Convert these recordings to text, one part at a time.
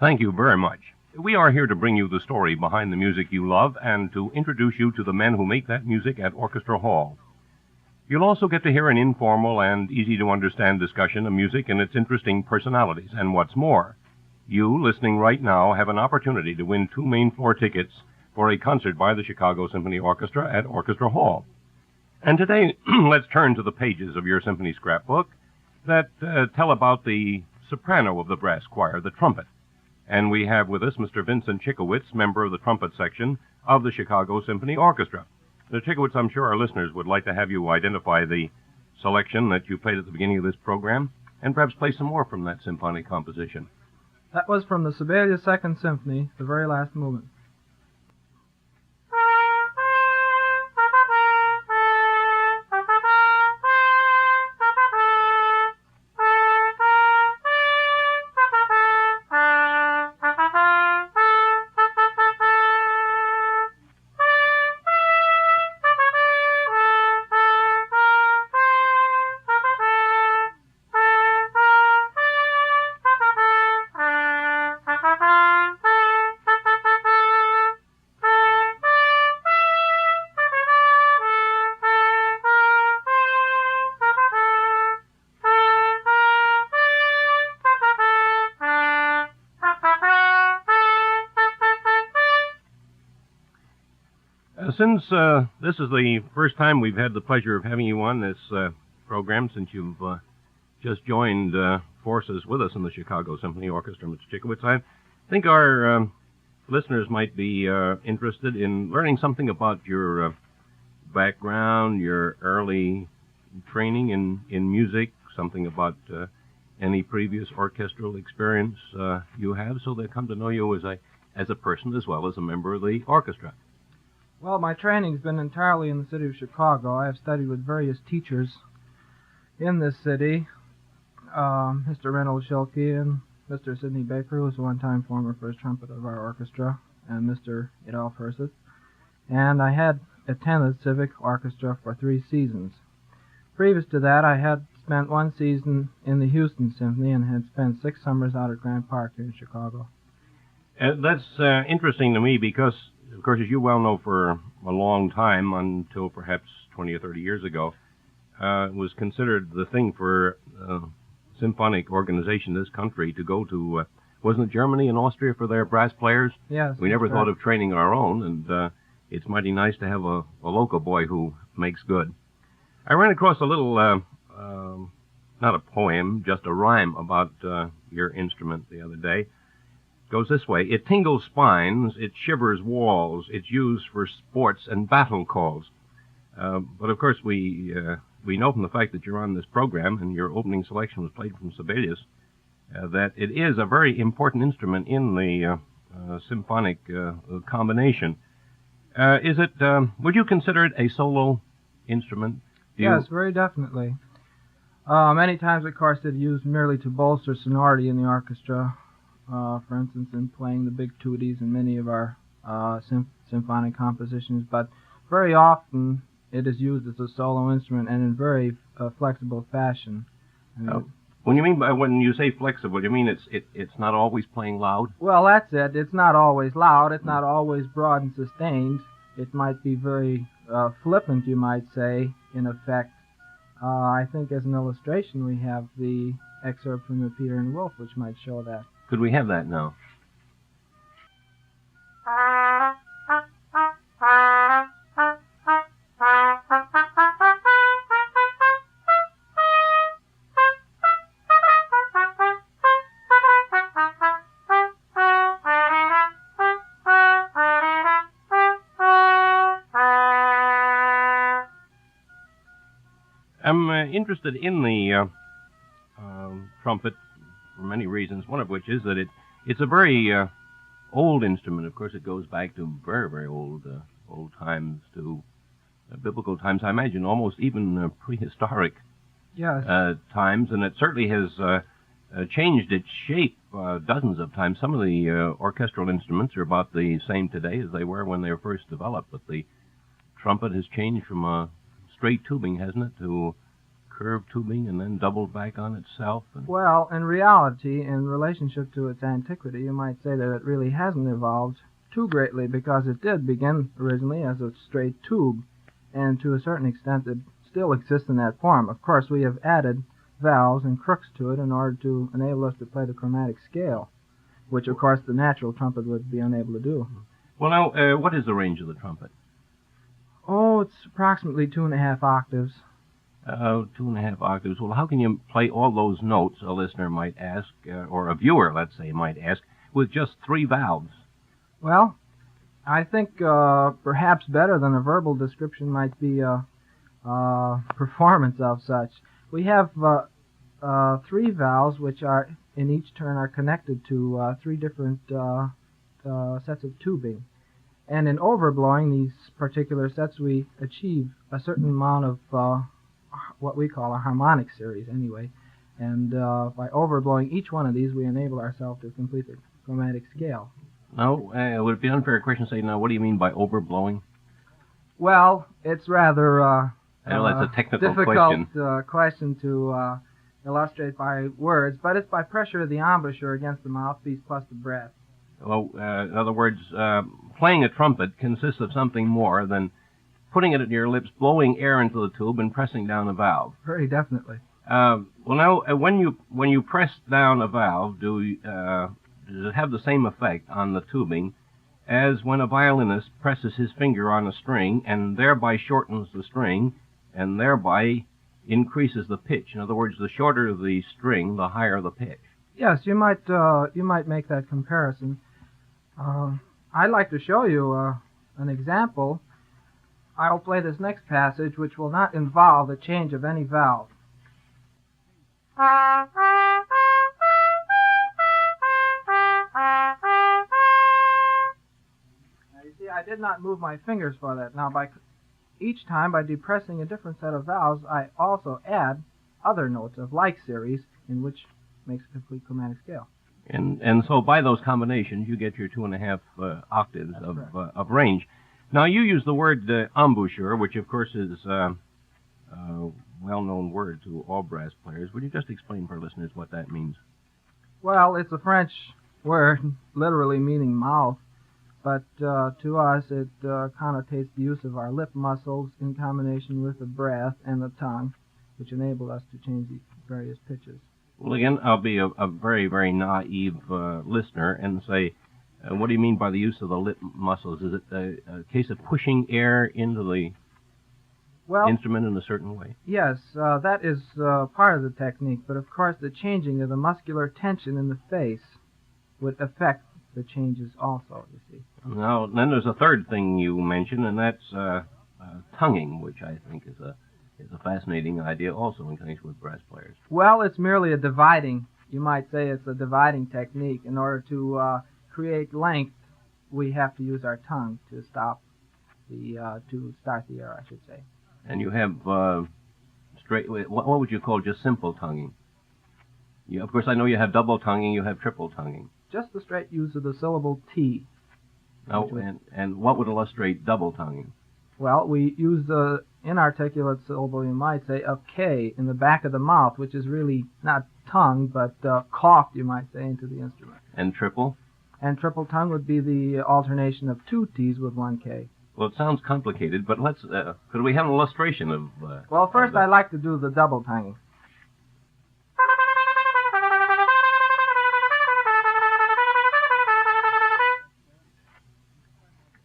Thank you very much. We are here to bring you the story behind the music you love and to introduce you to the men who make that music at Orchestra Hall. You'll also get to hear an informal and easy-to-understand discussion of music and its interesting personalities. And what's more, you, listening right now, have an opportunity to win 2 main-floor tickets for a concert by the Chicago Symphony Orchestra at Orchestra Hall. And today, let's turn to the pages of your symphony scrapbook that tell about the soprano of the brass choir, the trumpet. And we have with us Mr. Vincent Cichowicz, member of the trumpet section of the Chicago Symphony Orchestra. Mr. Cichowicz, I'm sure our listeners would like to have you identify the selection that you played at the beginning of this program, and perhaps play some more from that symphonic composition. That was from the Sibelius Second Symphony, the very last movement. Since this is the first time we've had the pleasure of having you on this program, since you've just joined forces with us in the Chicago Symphony Orchestra, Mr. Cichowicz, I think our listeners might be interested in learning something about your background, your early training in music, something about any previous orchestral experience you have, so they come to know you as a person as well as a member of the orchestra. Well, my training's been entirely in the city of Chicago. I have studied with various teachers in this city, Mr. Reynolds Schilke and Mr. Sidney Baker, who was one-time former first trumpet of our orchestra, and Mr. Adolf Herseth. And I had attended Civic Orchestra for 3 seasons. Previous to that, I had spent 1 season in the Houston Symphony and had spent 6 summers out at Grant Park here in Chicago. That's interesting to me because, of course, as you well know, for a long time, until perhaps 20 or 30 years ago, it was considered the thing for symphonic organization in this country to go to, wasn't it Germany and Austria for their brass players? Yes. We never thought of training our own, and it's mighty nice to have a local boy who makes good. I ran across a little, not a poem, just a rhyme about your instrument the other day. Goes this way: it tingles spines, it shivers walls, it's used for sports and battle calls. But of course we know from the fact that you're on this program and your opening selection was played from Sibelius that it is a very important instrument in the symphonic combination. Would you consider it a solo instrument? Yes, very definitely. Many times, of course, it's used merely to bolster sonority in the orchestra. For instance, in playing the big tutti in many of our symphonic compositions, but very often it is used as a solo instrument and in very flexible fashion. When you say flexible, you mean it's not always playing loud? Well, that's it. It's not always loud. It's not always broad and sustained. It might be very flippant, you might say, in effect. I think as an illustration we have the excerpt from the Peter and Wolf, which might show that. Could we have that now? I'm interested in the trumpet for many reasons, one of which is that it's a very old instrument. Of course, it goes back to very, very old times, to biblical times, I imagine, almost even prehistoric times, and it certainly has changed its shape dozens of times. Some of the orchestral instruments are about the same today as they were when they were first developed, but the trumpet has changed from straight tubing, hasn't it, to curved tubing and then doubled back on itself? Well, in reality, in relationship to its antiquity, you might say that it really hasn't evolved too greatly, because it did begin originally as a straight tube, and to a certain extent it still exists in that form. Of course, we have added valves and crooks to it in order to enable us to play the chromatic scale, which of course the natural trumpet would be unable to do. Well, now, what is the range of the trumpet? Oh, it's approximately 2.5 octaves. 2.5 octaves. Well, how can you play all those notes, a listener might ask, or a viewer, let's say, might ask, with just 3 valves? Well, I think perhaps better than a verbal description might be a performance of such. We have 3 valves, which are in each turn are connected to 3 different sets of tubing. And in overblowing these particular sets, we achieve a certain amount of what we call a harmonic series anyway. And by overblowing each one of these, we enable ourselves to complete the chromatic scale. Now, would it be an unfair question to say, now, what do you mean by overblowing? Well, it's rather I know that's a technical difficult question to illustrate by words, but it's by pressure of the embouchure against the mouthpiece plus the breath. Well, in other words, playing a trumpet consists of something more than putting it at your lips, blowing air into the tube, and pressing down a valve. Very definitely. Well, now, when you press down a valve, does it have the same effect on the tubing as when a violinist presses his finger on a string and thereby shortens the string and thereby increases the pitch? In other words, the shorter the string, the higher the pitch. Yes, you might make that comparison. I'd like to show you an example. I'll play this next passage, which will not involve the change of any valve. Now, you see, I did not move my fingers for that. Now, each time, by depressing a different set of valves, I also add other notes of like series, in which makes a complete chromatic scale. And so by those combinations, you get your 2.5 octaves of range. Now, you use the word embouchure, which, of course, is a well-known word to all brass players. Would you just explain for listeners what that means? Well, it's a French word, literally meaning mouth, but to us it connotates the use of our lip muscles in combination with the breath and the tongue, which enable us to change the various pitches. Well, again, I'll be a very, very naive listener and say, what do you mean by the use of the lip muscles? Is it a case of pushing air into the instrument in a certain way? Yes, that is part of the technique, but of course the changing of the muscular tension in the face would affect the changes also, you see. Now, then there's a third thing you mentioned, and that's tonguing, which I think is a fascinating idea also in connection with brass players. Well, it's merely a dividing. You might say it's a dividing technique. In order to create length, we have to use our tongue to start the air, I should say. And you have straight. What would you call just simple tonguing? Of course, I know you have double tonguing. You have triple tonguing. Just the straight use of the syllable T. Now, and what would illustrate double tonguing? Well, we use the inarticulate syllable, you might say, of K in the back of the mouth, which is really not tongue, but coughed, you might say, into the instrument. And triple? And triple tongue would be the alternation of 2 T's with 1 K. Well, it sounds complicated, but could we have an illustration of... well, first I'd like to do the double tonguing.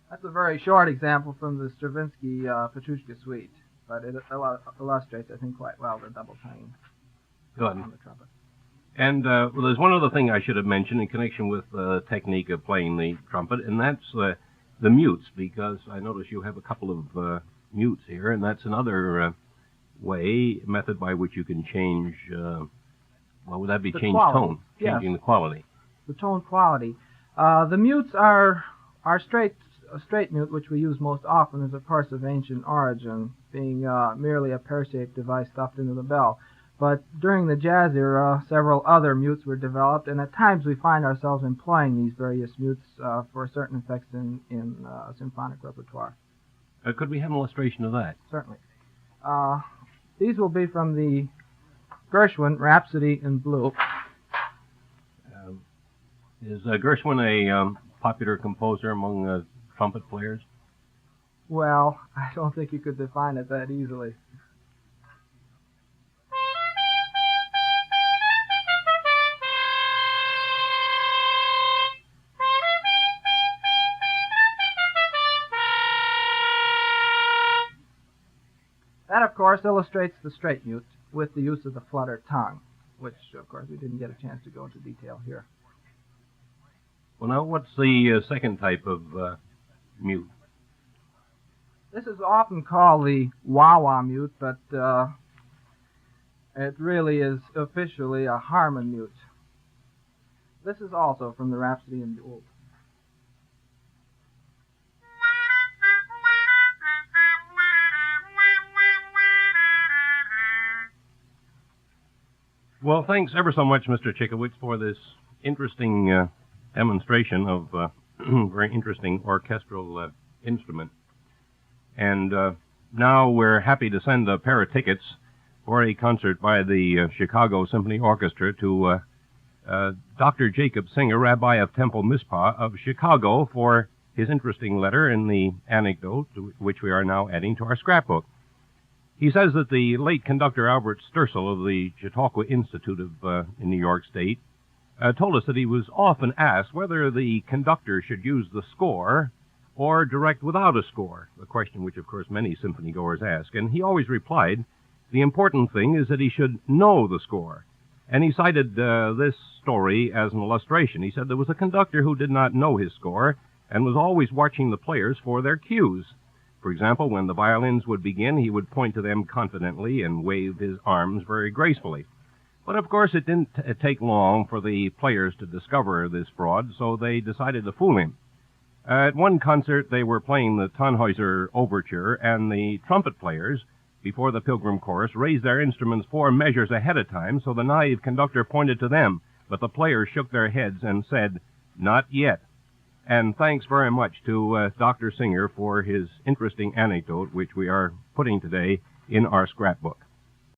That's a very short example from the Stravinsky Petrushka Suite, but it illustrates, I think, quite well the double tonguing on the trumpet. And well, there's one other thing I should have mentioned in connection with the technique of playing the trumpet, and that's the mutes, because I notice you have a couple of mutes here, and that's another method by which you can change, would that be change tone? Changing the quality. The tone quality. The mutes are a straight mute, which we use most often, is of course of ancient origin, being merely a pear-shaped device stuffed into the bell. But during the jazz era, several other mutes were developed, and at times we find ourselves employing these various mutes for certain effects in symphonic repertoire. Could we have an illustration of that? Certainly. These will be from the Gershwin Rhapsody in Blue. Is Gershwin a popular composer among trumpet players? Well, I don't think you could define it that easily. That, of course, illustrates the straight mute with the use of the flutter tongue, which, of course, we didn't get a chance to go into detail here. Well, now, what's the second type of mute? This is often called the wah-wah mute, but it really is officially a Harmon mute. This is also from the Rhapsody in Blue. Well, thanks ever so much, Mr. Cichowicz, for this interesting demonstration of a very interesting orchestral instrument. And now we're happy to send a pair of tickets for a concert by the Chicago Symphony Orchestra to Dr. Jacob Singer, Rabbi of Temple Mizpah of Chicago, for his interesting letter in the anecdote, which we are now adding to our scrapbook. He says that the late conductor Albert Stursel of the Chautauqua Institute in New York State told us that he was often asked whether the conductor should use the score or direct without a score, a question which, of course, many symphony goers ask. And he always replied, the important thing is that he should know the score. And he cited this story as an illustration. He said there was a conductor who did not know his score and was always watching the players for their cues. For example, when the violins would begin, he would point to them confidently and wave his arms very gracefully. But, of course, it didn't take long for the players to discover this fraud, so they decided to fool him. At one concert, they were playing the Tannhäuser Overture, and the trumpet players, before the Pilgrim Chorus, raised their instruments 4 measures ahead of time, so the naive conductor pointed to them, but the players shook their heads and said, "Not yet." And thanks very much to Dr. Singer for his interesting anecdote, which we are putting today in our scrapbook.